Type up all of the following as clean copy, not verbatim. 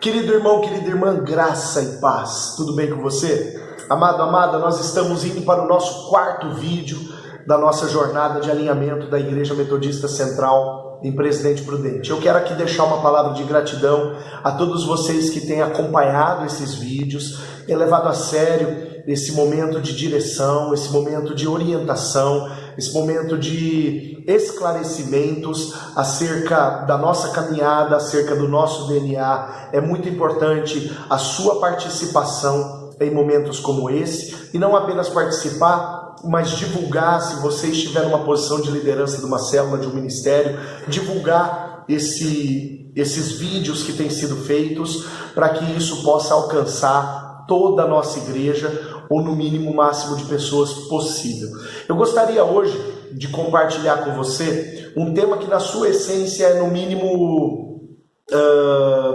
Querido irmão, querida irmã, graça e paz, tudo bem com você? Amado, amada, nós estamos indo para o nosso quarto vídeo da nossa jornada de alinhamento da Igreja Metodista Central em Presidente Prudente. Eu quero aqui deixar uma palavra de gratidão a todos vocês que têm acompanhado esses vídeos, têm levado a sério esse momento de direção, esse momento de orientação, esse momento de esclarecimentos acerca da nossa caminhada, acerca do nosso DNA. É muito importante a sua participação em momentos como esse, e não apenas participar, mas divulgar, se você estiver numa posição de liderança de uma célula, de um ministério, divulgar esses vídeos que têm sido feitos, para que isso possa alcançar toda a nossa igreja, ou no mínimo o máximo de pessoas possível. Eu gostaria hoje de compartilhar com você um tema que na sua essência é no mínimo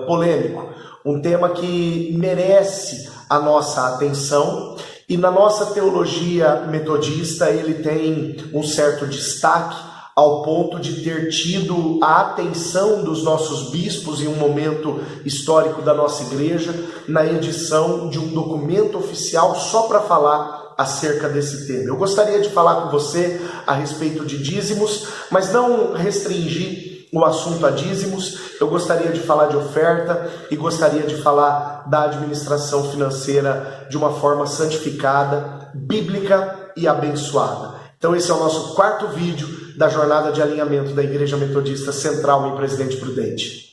polêmico, um tema que merece a nossa atenção, e na nossa teologia metodista ele tem um certo destaque, ao ponto de ter tido a atenção dos nossos bispos em um momento histórico da nossa igreja, na edição de um documento oficial só para falar acerca desse tema. Eu gostaria de falar com você a respeito de dízimos, mas não restringir o assunto a dízimos. Eu gostaria de falar de oferta e gostaria de falar da administração financeira de uma forma santificada, bíblica e abençoada. Então esse é o nosso quarto vídeo da jornada de alinhamento da Igreja Metodista Central em Presidente Prudente.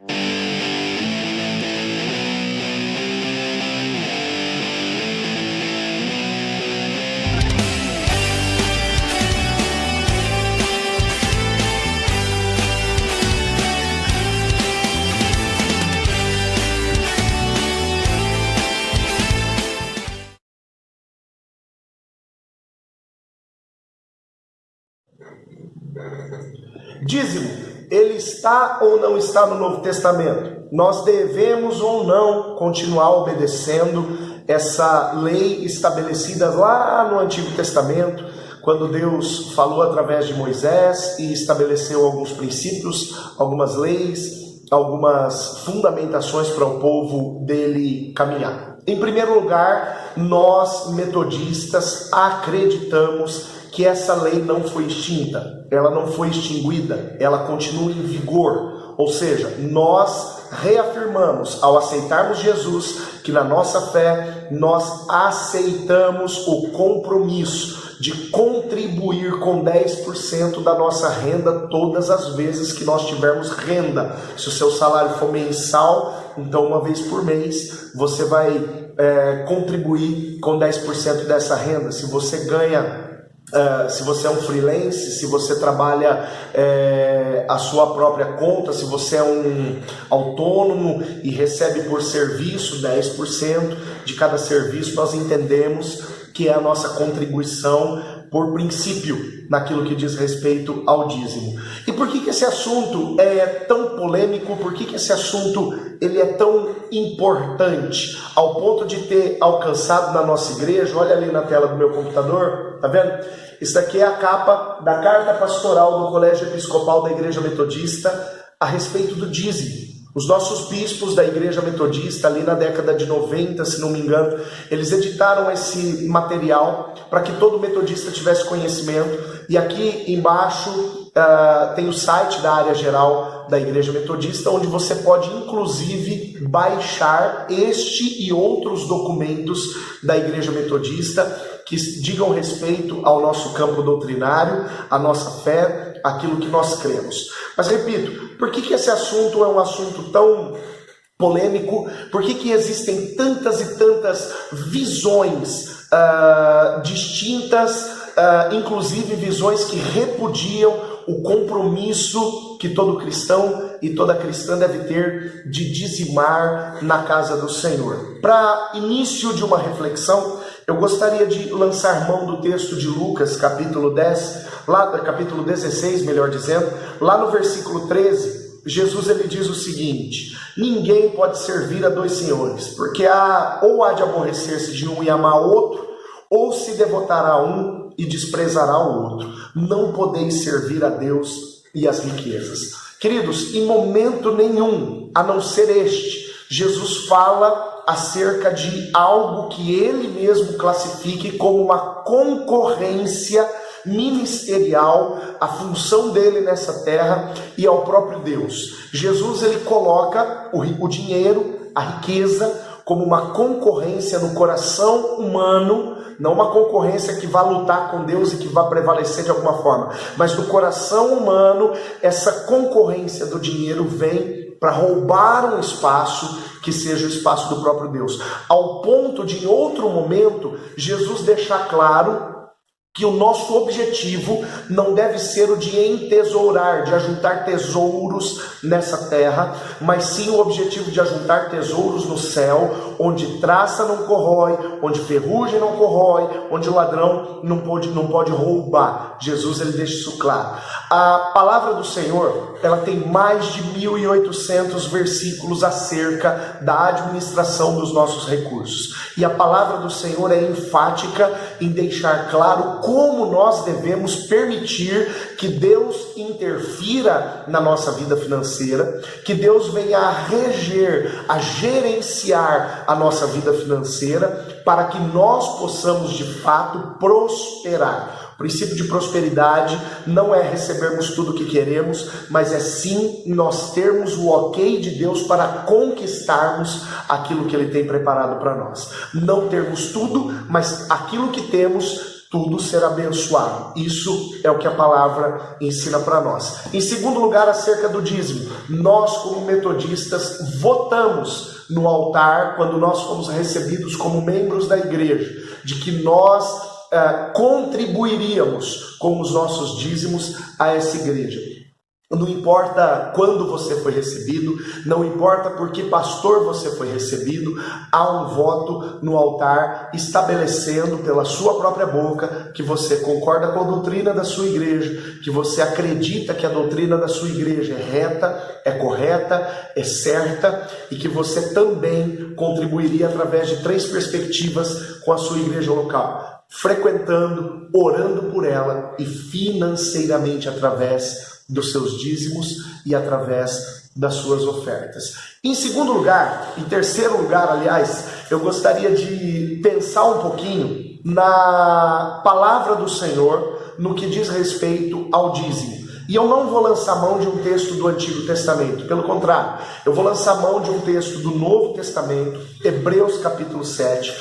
Dízimo, ele está ou não está no Novo Testamento? Nós devemos ou não continuar obedecendo essa lei estabelecida lá no Antigo Testamento, quando Deus falou através de Moisés e estabeleceu alguns princípios, algumas leis, algumas fundamentações para o povo dele caminhar. Em primeiro lugar, nós metodistas acreditamos que essa lei não foi extinta, ela não foi extinguida, ela continua em vigor. Ou seja, nós reafirmamos, ao aceitarmos Jesus, que na nossa fé nós aceitamos o compromisso de contribuir com 10% da nossa renda todas as vezes que nós tivermos renda. Se o seu salário for mensal, então uma vez por mês você vai contribuir com 10% dessa renda. Se você ganha... se você é um freelance, se você trabalha a sua própria conta, se você é um autônomo e recebe por serviço 10% de cada serviço, nós entendemos que é a nossa contribuição por princípio naquilo que diz respeito ao dízimo. E por que esse assunto é tão polêmico? Por que esse assunto ele é tão importante ao ponto de ter alcançado na nossa igreja? Olha ali na tela do meu computador, tá vendo? Isso aqui é a capa da carta pastoral do Colégio Episcopal da Igreja Metodista a respeito do dízimo. Os nossos bispos da Igreja Metodista, ali na década de 90, se não me engano, eles editaram esse material para que todo metodista tivesse conhecimento. E aqui embaixo tem o site da área geral da Igreja Metodista, onde você pode inclusive baixar este e outros documentos da Igreja Metodista que digam respeito ao nosso campo doutrinário, à nossa fé, aquilo que nós cremos. Mas repito, por que esse assunto é um assunto tão polêmico? Por que existem tantas e tantas visões distintas, inclusive visões que repudiam o compromisso que todo cristão e toda cristã deve ter de dizimar na casa do Senhor? Para início de uma reflexão, eu gostaria de lançar mão do texto de Lucas, capítulo 16, melhor dizendo, lá no versículo 13, Jesus ele diz o seguinte: ninguém pode servir a dois senhores, porque ou há de aborrecer-se de um e amar outro, ou se devotará a um e desprezará o outro. Não podeis servir a Deus e as riquezas. Queridos, em momento nenhum, a não ser este, Jesus fala acerca de algo que ele mesmo classifique como uma concorrência ministerial, a função dele nessa terra e ao próprio Deus. Jesus, ele coloca o dinheiro, a riqueza, como uma concorrência no coração humano, não uma concorrência que vá lutar com Deus e que vá prevalecer de alguma forma, mas no coração humano, essa concorrência do dinheiro vem para roubar um espaço que seja o espaço do próprio Deus. Ao ponto de, em outro momento, Jesus deixar claro que o nosso objetivo não deve ser o de entesourar, de ajuntar tesouros nessa terra, mas sim o objetivo de ajuntar tesouros no céu, onde traça não corrói, onde ferrugem não corrói, onde o ladrão não pode roubar. Jesus, ele deixa isso claro. A palavra do Senhor, ela tem mais de 1.800 versículos acerca da administração dos nossos recursos. E a palavra do Senhor é enfática em deixar claro como nós devemos permitir que Deus interfira na nossa vida financeira, que Deus venha a reger, a gerenciar a nossa vida financeira, para que nós possamos de fato prosperar. O princípio de prosperidade não é recebermos tudo o que queremos, mas é sim nós termos o ok de Deus para conquistarmos aquilo que Ele tem preparado para nós. Não termos tudo, mas aquilo que temos, tudo será abençoado. Isso é o que a palavra ensina para nós. Em segundo lugar, acerca do dízimo, nós como metodistas votamos no altar quando nós fomos recebidos como membros da igreja, de que nós contribuiríamos com os nossos dízimos a essa igreja. Não importa quando você foi recebido, não importa por que pastor você foi recebido, há um voto no altar estabelecendo pela sua própria boca que você concorda com a doutrina da sua igreja, que você acredita que a doutrina da sua igreja é reta, é correta, é certa, e que você também contribuiria através de 3 perspectivas com a sua igreja local: frequentando, orando por ela e financeiramente através dos seus dízimos e através das suas ofertas. Em segundo lugar, em terceiro lugar, aliás, eu gostaria de pensar um pouquinho na palavra do Senhor no que diz respeito ao dízimo. E eu não vou lançar mão de um texto do Antigo Testamento, pelo contrário, eu vou lançar mão de um texto do Novo Testamento, Hebreus capítulo 7,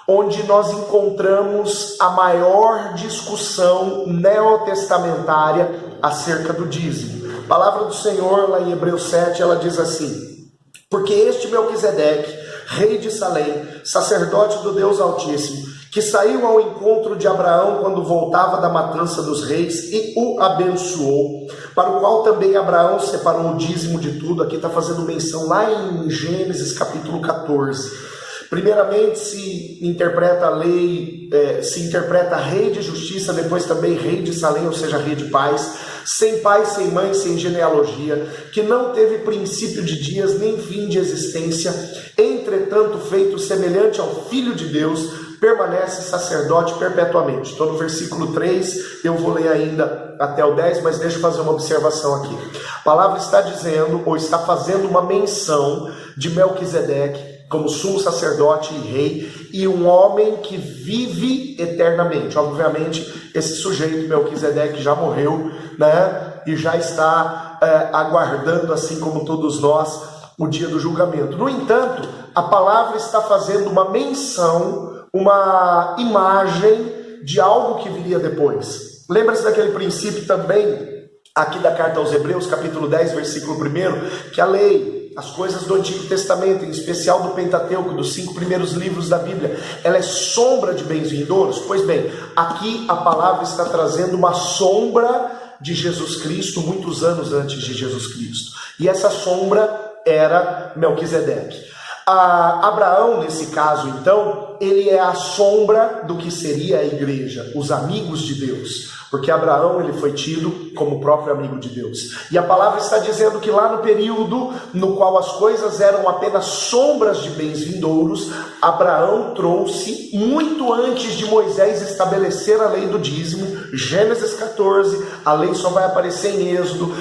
onde nós encontramos a maior discussão neotestamentária acerca do dízimo. A palavra do Senhor, lá em Hebreus 7, ela diz assim: porque este Melquisedeque, rei de Salém, sacerdote do Deus Altíssimo, que saiu ao encontro de Abraão quando voltava da matança dos reis e o abençoou, para o qual também Abraão separou o dízimo de tudo. Aqui está fazendo menção lá em Gênesis capítulo 14. Primeiramente se interpreta a lei, se interpreta rei de justiça, depois também rei de Salém, ou seja, rei de paz, sem pai, sem mãe, sem genealogia, que não teve princípio de dias, nem fim de existência, entretanto feito semelhante ao Filho de Deus, permanece sacerdote perpetuamente. Estou no versículo 3, eu vou ler ainda até o 10, mas deixa eu fazer uma observação aqui. A palavra está dizendo, ou está fazendo uma menção de Melquisedeque como sumo sacerdote e rei, e um homem que vive eternamente. Obviamente, esse sujeito, Melquisedeque, já morreu, né? E já está aguardando, assim como todos nós, o dia do julgamento. No entanto, a palavra está fazendo uma menção, uma imagem de algo que viria depois. Lembra-se daquele princípio também, aqui da carta aos Hebreus, capítulo 10, versículo 1, que a lei, as coisas do Antigo Testamento, em especial do Pentateuco, dos 5 primeiros livros da Bíblia, ela é sombra de bens vindouros? Pois bem, aqui a palavra está trazendo uma sombra de Jesus Cristo, muitos anos antes de Jesus Cristo. E essa sombra era Melquisedeque. Abraão, nesse caso, então, ele é a sombra do que seria a igreja, os amigos de Deus, porque Abraão ele foi tido como o próprio amigo de Deus. E a palavra está dizendo que lá no período no qual as coisas eram apenas sombras de bens vindouros, Abraão trouxe, muito antes de Moisés estabelecer a lei do dízimo, Gênesis 14, a lei só vai aparecer em Êxodo,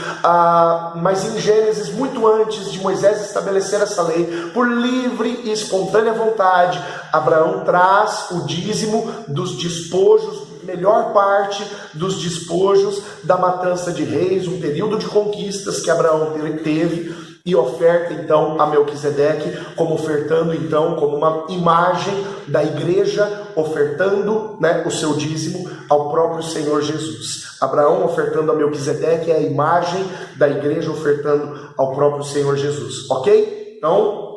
mas em Gênesis, muito antes de Moisés estabelecer essa lei, por livre e espontânea vontade, Abraão traz o dízimo dos despojos, melhor parte dos despojos da matança de reis, um período de conquistas que Abraão teve, e oferta então a Melquisedeque, como ofertando então como uma imagem da igreja, ofertando, né, o seu dízimo ao próprio Senhor Jesus. Abraão ofertando a Melquisedeque é a imagem da igreja ofertando ao próprio Senhor Jesus, ok? Então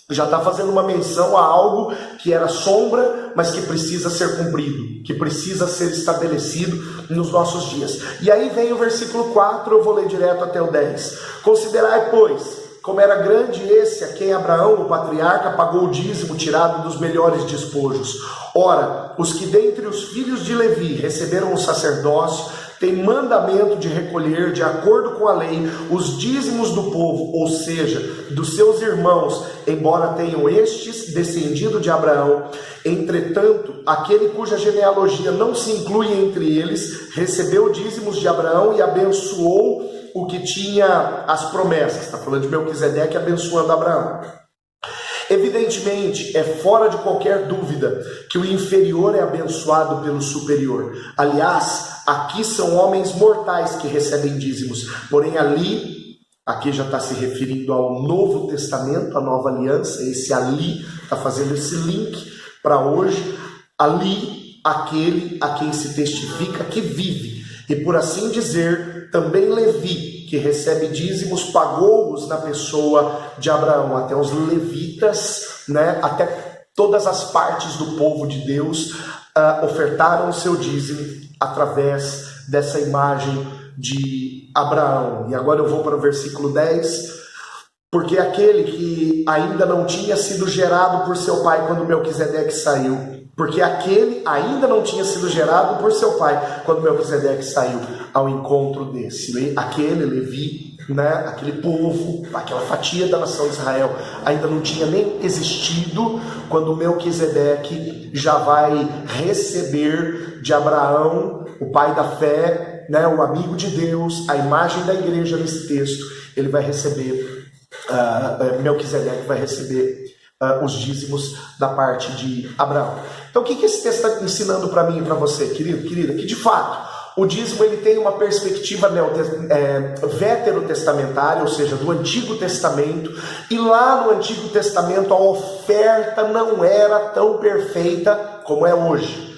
já está fazendo uma menção a algo que era sombra, mas que precisa ser cumprido, que precisa ser estabelecido nos nossos dias. E aí vem o versículo 4, eu vou ler direto até o 10. Considerai, pois, como era grande esse a quem Abraão, o patriarca, pagou o dízimo tirado dos melhores despojos. Ora, os que dentre os filhos de Levi receberam o sacerdócio, tem mandamento de recolher, de acordo com a lei, os dízimos do povo, ou seja, dos seus irmãos, embora tenham estes descendido de Abraão. Entretanto, aquele cuja genealogia não se inclui entre eles, recebeu dízimos de Abraão e abençoou o que tinha as promessas. Está falando de Melquisedeque abençoando Abraão. Evidentemente, é fora de qualquer dúvida que o inferior é abençoado pelo superior. Aliás, aqui são homens mortais que recebem dízimos, porém aqui já está se referindo ao Novo Testamento, a Nova Aliança, esse ali está fazendo esse link para hoje, ali, aquele a quem se testifica que vive, e por assim dizer, também Levi, que recebe dízimos, pagou-os na pessoa de Abraão. Até os levitas, né, até todas as partes do povo de Deus ofertaram o seu dízimo através dessa imagem de Abraão. E agora eu vou para o versículo 10. Porque aquele que ainda não tinha sido gerado por seu pai quando Melquisedeque saiu, porque aquele ainda não tinha sido gerado por seu pai quando Melquisedeque saiu ao encontro desse. Aquele Levi, né, aquele povo, aquela fatia da nação de Israel ainda não tinha nem existido quando Melquisedeque já vai receber de Abraão, o pai da fé, né, o amigo de Deus, a imagem da igreja nesse texto. Ele vai receber, Melquisedeque vai receber os dízimos da parte de Abraão. Então o que esse texto está ensinando para mim e para você, querido, querida? Que de fato o dízimo ele tem uma perspectiva veterotestamentária, ou seja, do Antigo Testamento, e lá no Antigo Testamento a oferta não era tão perfeita como é hoje.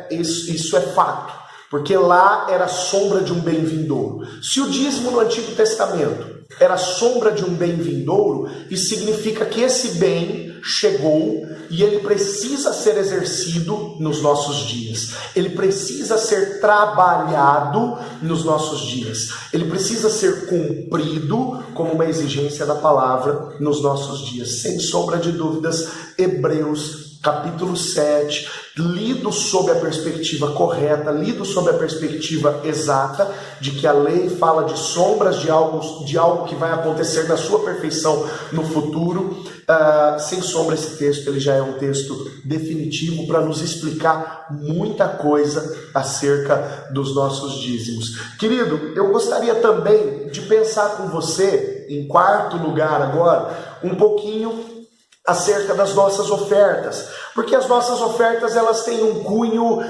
Isso é fato, porque lá era sombra de um bem vindouro. Se o dízimo no Antigo Testamento era sombra de um bem vindouro, isso significa que esse bem chegou e ele precisa ser exercido nos nossos dias. Ele precisa ser trabalhado nos nossos dias. Ele precisa ser cumprido como uma exigência da palavra nos nossos dias. Sem sombra de dúvidas, Hebreus capítulo 7, lido sob a perspectiva correta, lido sob a perspectiva exata, de que a lei fala de sombras de algo que vai acontecer na sua perfeição no futuro. Sem sombra, esse texto ele já é um texto definitivo para nos explicar muita coisa acerca dos nossos dízimos. Querido, eu gostaria também de pensar com você, em quarto lugar agora, um pouquinho acerca das nossas ofertas, porque as nossas ofertas elas têm um cunho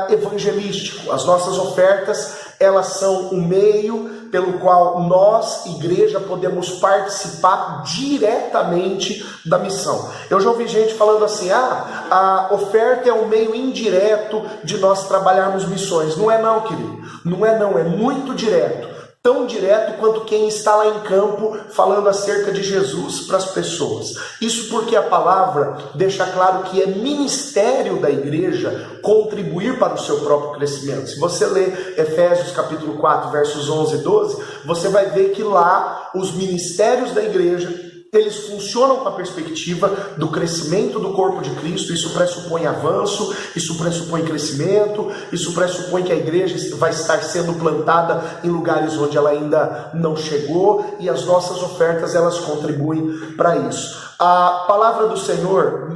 evangelístico. As nossas ofertas elas são um meio pelo qual nós, igreja, podemos participar diretamente da missão. Eu já ouvi gente falando assim, a oferta é um meio indireto de nós trabalharmos missões. Não é não, querido, não é não, é muito direto. Tão direto quanto quem está lá em campo falando acerca de Jesus para as pessoas. Isso porque a palavra deixa claro que é ministério da igreja contribuir para o seu próprio crescimento. Se você ler Efésios capítulo 4, versos 11 e 12, você vai ver que lá os ministérios da igreja eles funcionam com a perspectiva do crescimento do corpo de Cristo. Isso pressupõe avanço, isso pressupõe crescimento, isso pressupõe que a igreja vai estar sendo plantada em lugares onde ela ainda não chegou, e as nossas ofertas, elas contribuem para isso. A palavra do Senhor,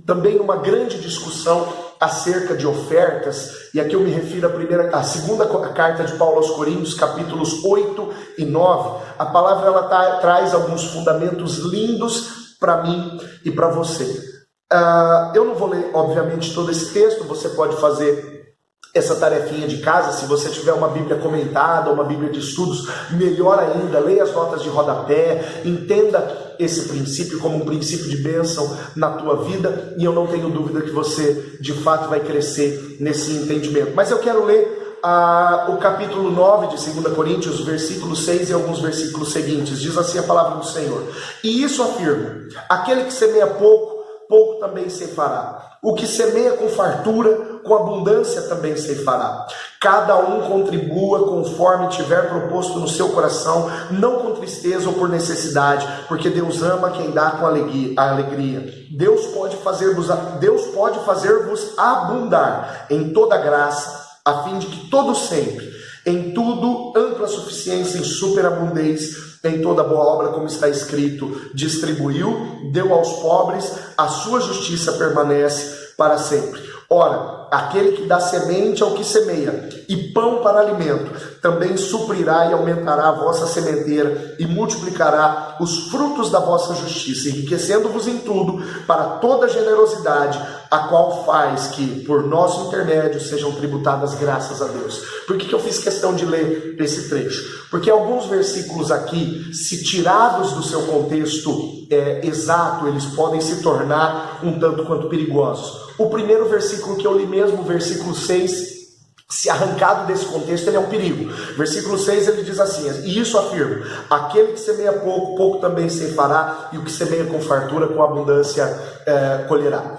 também uma grande discussão acerca de ofertas, e aqui eu me refiro à segunda carta de Paulo aos Coríntios, capítulos 8 e 9, a palavra ela traz alguns fundamentos lindos para mim e para você. Eu não vou ler, obviamente, todo esse texto, você pode fazer essa tarefinha de casa. Se você tiver uma Bíblia comentada, uma Bíblia de estudos, melhor ainda, leia as notas de rodapé, entenda esse princípio como um princípio de bênção na tua vida, e eu não tenho dúvida que você de fato vai crescer nesse entendimento. Mas eu quero ler o capítulo 9 de 2 Coríntios, versículo 6 e alguns versículos seguintes. Diz assim a palavra do Senhor: e isso afirma: aquele que semeia pouco, pouco também ceifará. O que semeia com fartura, com abundância também ceifará. Cada um contribua conforme tiver proposto no seu coração, não com tristeza ou por necessidade, porque Deus ama quem dá com alegria. Deus pode fazer-vos abundar em toda graça, a fim de que todo sempre, em tudo, ampla suficiência e superabundez, em toda boa obra, como está escrito: distribuiu, deu aos pobres, a sua justiça permanece para sempre. Ora, aquele que dá semente ao que semeia e pão para alimento, também suprirá e aumentará a vossa sementeira e multiplicará os frutos da vossa justiça, enriquecendo-vos em tudo para toda generosidade, a qual faz que, por nosso intermédio, sejam tributadas graças a Deus. Por que eu fiz questão de ler esse trecho? Porque alguns versículos aqui, se tirados do seu contexto exato, eles podem se tornar um tanto quanto perigosos. O primeiro versículo que eu li mesmo, o versículo 6, se arrancado desse contexto, ele é um perigo. Versículo 6, ele diz assim: e isso afirma: aquele que semeia pouco, pouco também ceifará, e o que semeia com fartura, com abundância colherá.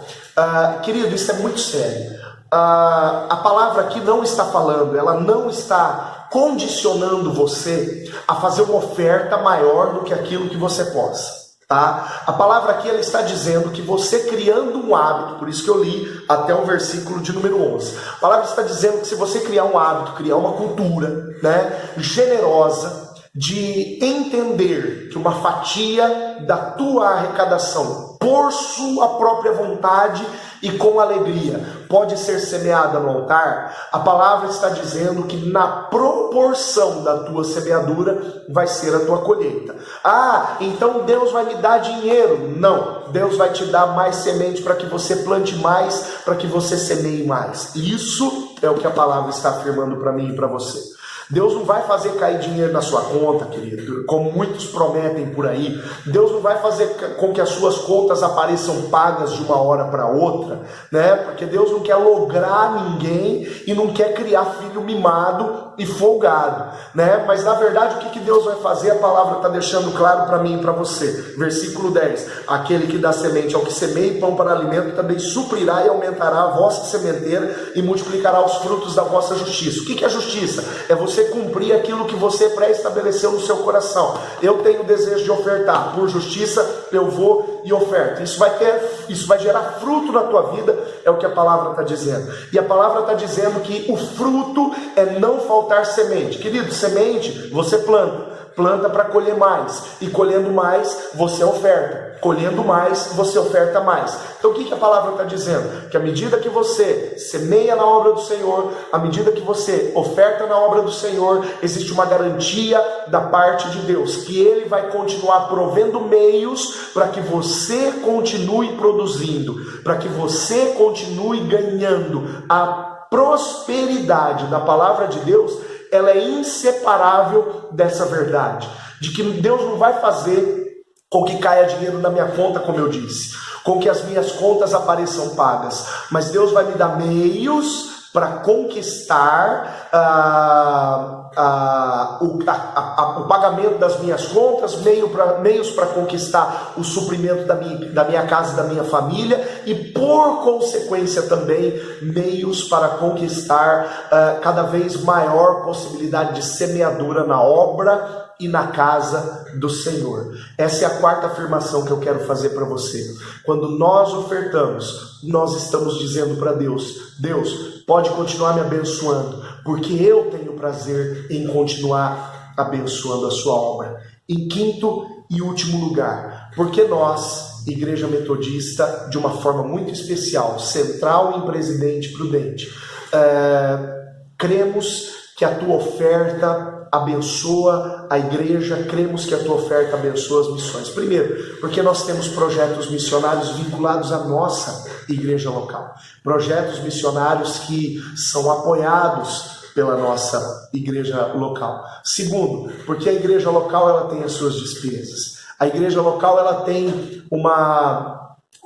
Querido, isso é muito sério. A palavra aqui não está falando, ela não está condicionando você a fazer uma oferta maior do que aquilo que você possa. Tá? A palavra aqui ela está dizendo que você criando um hábito, por isso que eu li até o versículo de número 11. A palavra está dizendo que se você criar um hábito, criar uma cultura, generosa, de entender que uma fatia da tua arrecadação, por sua própria vontade e com alegria, pode ser semeada no altar, a palavra está dizendo que na proporção da tua semeadura vai ser a tua colheita. Então Deus vai me dar dinheiro? Não, Deus vai te dar mais semente para que você plante mais, para que você semeie mais. Isso é o que a palavra está afirmando para mim e para você. Deus não vai fazer cair dinheiro na sua conta, querido, como muitos prometem por aí. Deus não vai fazer com que as suas contas apareçam pagas de uma hora para outra, Porque Deus não quer lograr ninguém e não quer criar filho mimado e folgado, Mas na verdade o que Deus vai fazer? A palavra está deixando claro para mim e para você. Versículo 10: aquele que dá semente ao que semeia e pão para alimento, também suprirá e aumentará a vossa sementeira e multiplicará os frutos da vossa justiça. O que é justiça? É você cumprir aquilo que você pré-estabeleceu no seu coração. Eu tenho desejo de ofertar, por justiça eu vou e oferto. Isso vai gerar fruto na tua vida, é o que a palavra está dizendo. E a palavra está dizendo que o fruto é não faltar semente. Querido, semente você planta para colher mais, e colhendo mais você oferta, colhendo mais você oferta mais. Então o que a palavra está dizendo? Que à medida que você semeia na obra do Senhor, à medida que você oferta na obra do Senhor, existe uma garantia da parte de Deus, que Ele vai continuar provendo meios para que você continue produzindo, para que você continue ganhando. A prosperidade da palavra de Deus, ela é inseparável dessa verdade, de que Deus não vai fazer com que caia dinheiro na minha conta, como eu disse, com que as minhas contas apareçam pagas, mas Deus vai me dar meios para conquistar o pagamento das minhas contas, meios para conquistar o suprimento da minha casa e da minha família, e por consequência também meios para conquistar cada vez maior possibilidade de semeadura na obra e na casa do Senhor. Essa é a quarta afirmação que eu quero fazer para você. Quando nós ofertamos, nós estamos dizendo para Deus: Deus, pode continuar me abençoando, porque eu tenho prazer em continuar abençoando a sua obra. Em quinto e último lugar, porque nós, Igreja Metodista, de uma forma muito especial, central em Presidente Prudente, cremos que a tua oferta abençoa a igreja, cremos que a tua oferta abençoa as missões. Primeiro, porque nós temos projetos missionários vinculados à nossa igreja local. Projetos missionários que são apoiados pela nossa igreja local. Segundo, porque a igreja local ela tem as suas despesas. A igreja local ela tem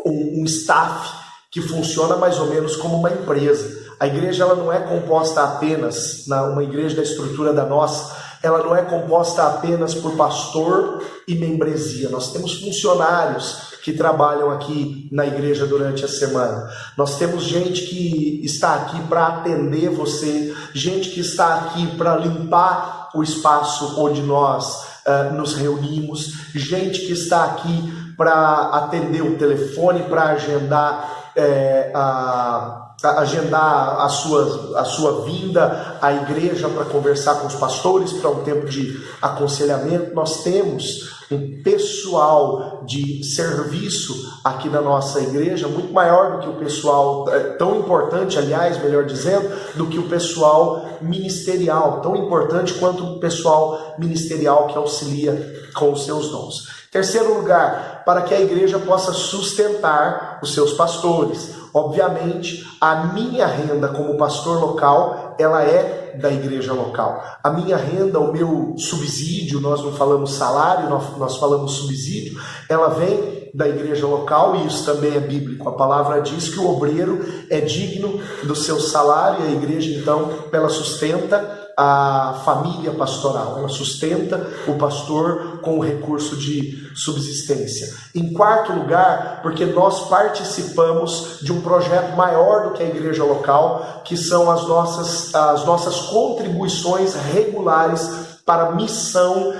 um staff que funciona mais ou menos como uma empresa. A igreja ela não é composta apenas, uma igreja da estrutura da nossa, ela não é composta apenas por pastor e membresia. Nós temos funcionários que trabalham aqui na igreja durante a semana. Nós temos gente que está aqui para atender você, gente que está aqui para limpar o espaço onde nós nos reunimos, gente que está aqui para atender o telefone, para agendar a sua vinda à igreja para conversar com os pastores, para um tempo de aconselhamento. Nós temos um pessoal de serviço aqui na nossa igreja, muito maior do que o pessoal, tão importante, aliás, melhor dizendo, do que o pessoal ministerial, tão importante quanto o pessoal ministerial que auxilia com os seus dons. Terceiro lugar, para que a igreja possa sustentar os seus pastores. Obviamente, a minha renda como pastor local, ela é da igreja local. A minha renda, o meu subsídio, nós não falamos salário, nós falamos subsídio, ela vem da igreja local, e isso também é bíblico. A palavra diz que o obreiro é digno do seu salário, e a igreja, então, ela sustenta a família pastoral, ela sustenta o pastor com o recurso de subsistência. Em quarto lugar, porque nós participamos de um projeto maior do que a igreja local, que são as nossas contribuições regulares para a missão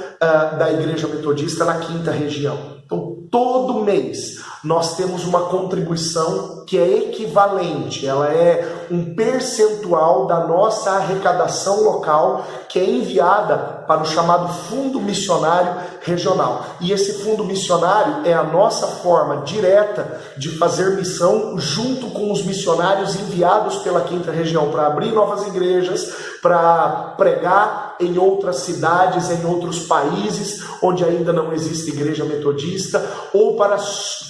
da Igreja Metodista na quinta região. Então, todo mês nós temos uma contribuição que é equivalente, ela é um percentual da nossa arrecadação local, que é enviada para o chamado Fundo Missionário Regional. E esse Fundo Missionário é a nossa forma direta de fazer missão junto com os missionários enviados pela quinta região para abrir novas igrejas, para pregar em outras cidades, em outros países onde ainda não existe igreja metodista, ou para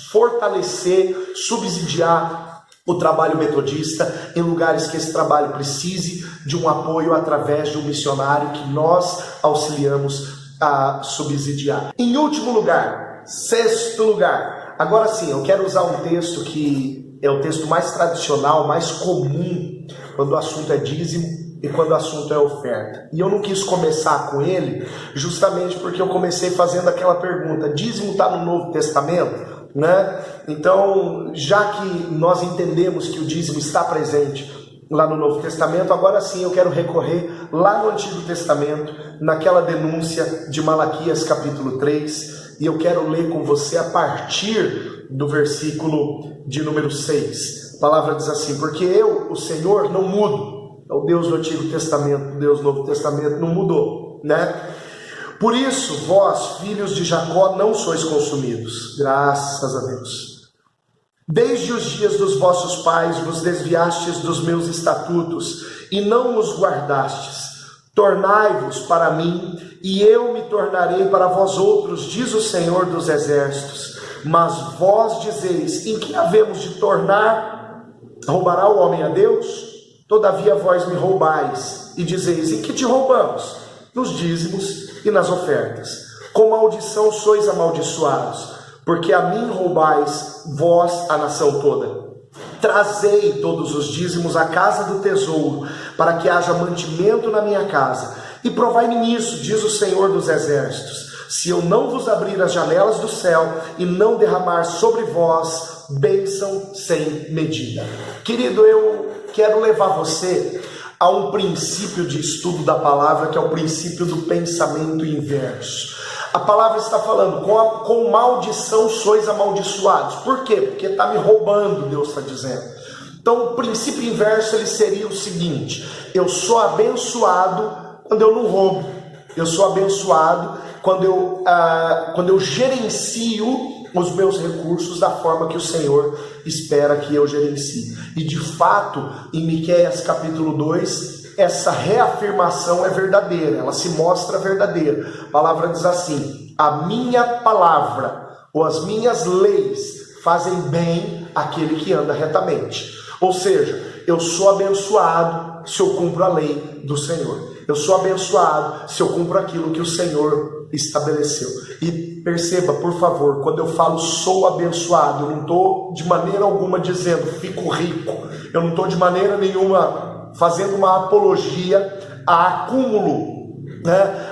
fortalecer, subsidiar o trabalho metodista em lugares que esse trabalho precise de um apoio através de um missionário que nós auxiliamos a subsidiar. Em último lugar, sexto lugar, agora sim, eu quero usar um texto que é o texto mais tradicional, mais comum quando o assunto é dízimo e quando o assunto é oferta. E eu não quis começar com ele justamente porque eu comecei fazendo aquela pergunta: dízimo está no Novo Testamento? Né? Então, já que nós entendemos que o dízimo está presente lá no Novo Testamento, agora sim eu quero recorrer lá no Antigo Testamento, naquela denúncia de Malaquias capítulo 3, e eu quero ler com você a partir do versículo de número 6. A palavra diz assim: porque eu, o Senhor, não mudo. É o Deus do Antigo Testamento, o Deus do Novo Testamento não mudou, né? Por isso, vós, filhos de Jacó, não sois consumidos, graças a Deus. Desde os dias dos vossos pais vos desviastes dos meus estatutos e não os guardastes. Tornai-vos para mim, e eu me tornarei para vós outros, diz o Senhor dos Exércitos. Mas vós dizeis: em que havemos de tornar? Roubará o homem a Deus? Todavia vós me roubais, e dizeis: em que te roubamos? Nos dízimos e nas ofertas. Com maldição sois amaldiçoados, porque a mim roubais, vós, a nação toda. Trazei todos os dízimos à casa do tesouro, para que haja mantimento na minha casa. E provai-me nisso, diz o Senhor dos Exércitos, se eu não vos abrir as janelas do céu e não derramar sobre vós bênção sem medida. Querido, eu quero levar você a um princípio de estudo da palavra, que é o princípio do pensamento inverso. A palavra está falando, com maldição sois amaldiçoados. Por quê? Porque está me roubando, Deus está dizendo. Então o princípio inverso ele seria o seguinte: eu sou abençoado quando eu não roubo. Eu sou abençoado quando eu gerencio os meus recursos da forma que o Senhor espera que eu gerencie. E de fato, em Miqueias capítulo 2, essa reafirmação é verdadeira, ela se mostra verdadeira. A palavra diz assim: a minha palavra ou as minhas leis fazem bem àquele que anda retamente. Ou seja, eu sou abençoado se eu cumpro a lei do Senhor. Eu sou abençoado se eu cumpro aquilo que o Senhor estabeleceu. E perceba, por favor, quando eu falo sou abençoado, eu não estou de maneira alguma dizendo fico rico. Eu não estou de maneira nenhuma fazendo uma apologia a acúmulo,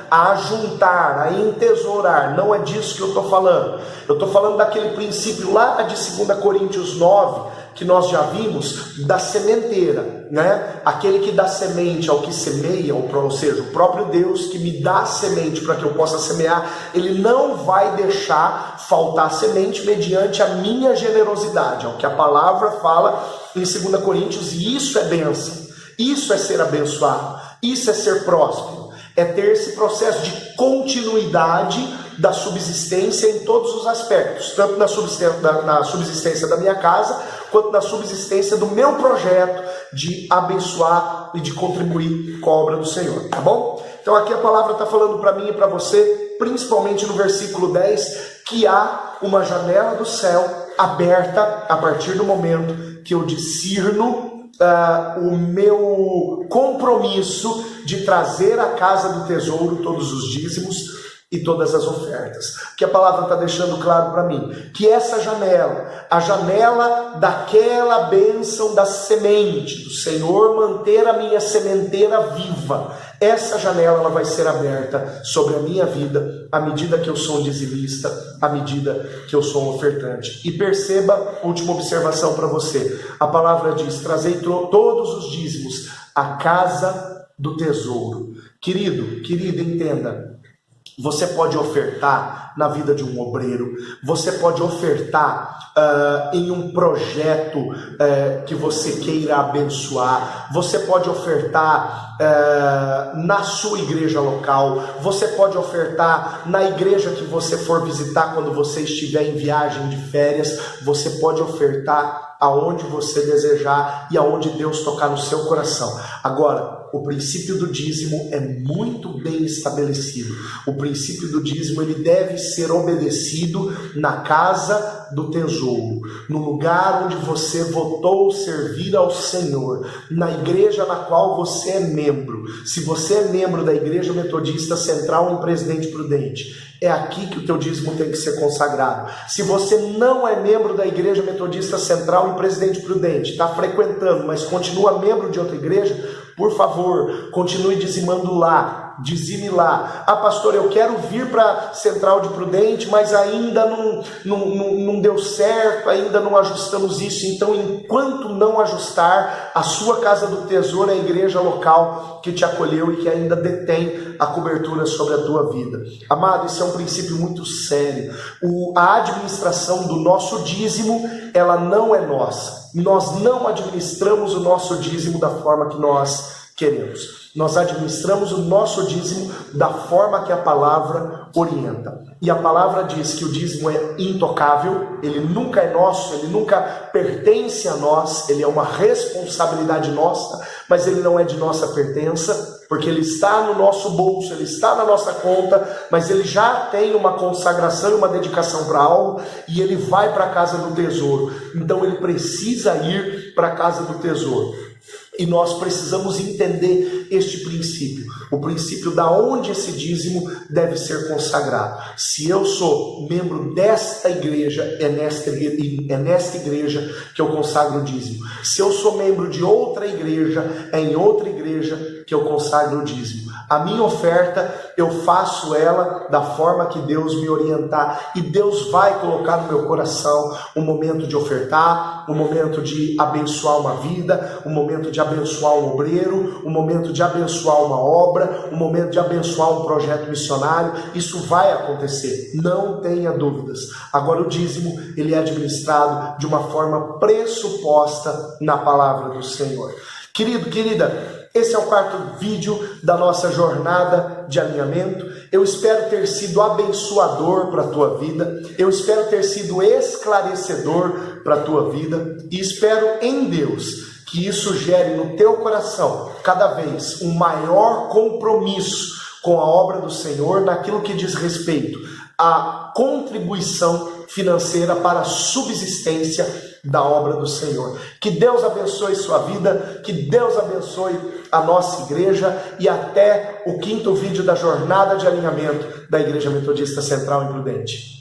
a ajuntar, a entesourar. Não é disso que eu estou falando. Eu estou falando daquele princípio lá de 2 Coríntios 9, que nós já vimos, da sementeira, Aquele que dá semente ao que semeia, ou seja, o próprio Deus que me dá semente para que eu possa semear, Ele não vai deixar faltar semente mediante a minha generosidade. É o que a palavra fala em 2 Coríntios, e isso é bênção, isso é ser abençoado, isso é ser próspero, é ter esse processo de continuidade da subsistência em todos os aspectos, tanto na subsistência da minha casa, quanto na subsistência do meu projeto de abençoar e de contribuir com a obra do Senhor, tá bom? Então aqui a palavra está falando para mim e para você, principalmente no versículo 10, que há uma janela do céu aberta a partir do momento que eu discerno o meu compromisso de trazer à casa do tesouro todos os dízimos e todas as ofertas. Que a palavra está deixando claro para mim, que essa janela, a janela daquela bênção da semente, do Senhor manter a minha sementeira viva, essa janela ela vai ser aberta sobre a minha vida, à medida que eu sou um dizimista, à medida que eu sou um ofertante. E perceba, última observação para você, a palavra diz, trazei todos os dízimos à casa do tesouro. Querida, entenda, você pode ofertar na vida de um obreiro, você pode ofertar em um projeto que você queira abençoar, você pode ofertar na sua igreja local, você pode ofertar na igreja que você for visitar quando você estiver em viagem de férias, você pode ofertar aonde você desejar e aonde Deus tocar no seu coração. Agora, o princípio do dízimo é muito bem estabelecido. O princípio do dízimo ele deve ser obedecido na casa do tesouro, no lugar onde você votou servir ao Senhor, na igreja na qual você é membro. Se você é membro da Igreja Metodista Central em Presidente Prudente, é aqui que o teu dízimo tem que ser consagrado. Se você não é membro da Igreja Metodista Central em Presidente Prudente, está frequentando, mas continua membro de outra igreja, por favor, continue dizimando lá, dizime lá. Ah, pastor, eu quero vir para a Central de Prudente, mas ainda não deu certo, ainda não ajustamos isso. Então, enquanto não ajustar, a sua casa do tesouro é a igreja local que te acolheu e que ainda detém a cobertura sobre a tua vida. Amado, isso é um princípio muito sério. A administração do nosso dízimo, ela não é nossa. Nós não administramos o nosso dízimo da forma que nós queremos. Nós administramos o nosso dízimo da forma que a palavra orienta. E a palavra diz que o dízimo é intocável, ele nunca é nosso, ele nunca pertence a nós, ele é uma responsabilidade nossa, mas ele não é de nossa pertença, porque ele está no nosso bolso, ele está na nossa conta, mas ele já tem uma consagração e uma dedicação para algo, e ele vai para a casa do tesouro. Então ele precisa ir para a casa do tesouro. E nós precisamos entender este princípio, o princípio da onde esse dízimo deve ser consagrado. Se eu sou membro desta igreja, é nesta igreja que eu consagro o dízimo. Se eu sou membro de outra igreja, é em outra igreja que eu consagro o dízimo. A minha oferta, eu faço ela da forma que Deus me orientar, e Deus vai colocar no meu coração um momento de ofertar, um momento de abençoar uma vida, um momento de abençoar um obreiro, um momento de abençoar uma obra, um momento de abençoar um projeto missionário. Isso vai acontecer, não tenha dúvidas. Agora, o dízimo, ele é administrado de uma forma pressuposta na palavra do Senhor. Querido, querida, esse é o 4º vídeo da nossa jornada de alinhamento. Eu espero ter sido abençoador para a tua vida. Eu espero ter sido esclarecedor para a tua vida. E espero em Deus que isso gere no teu coração cada vez um maior compromisso com a obra do Senhor naquilo que diz respeito à contribuição financeira para a subsistência da obra do Senhor. Que Deus abençoe sua vida, que Deus abençoe a nossa igreja, e até o 5º vídeo da jornada de alinhamento da Igreja Metodista Central em Prudente.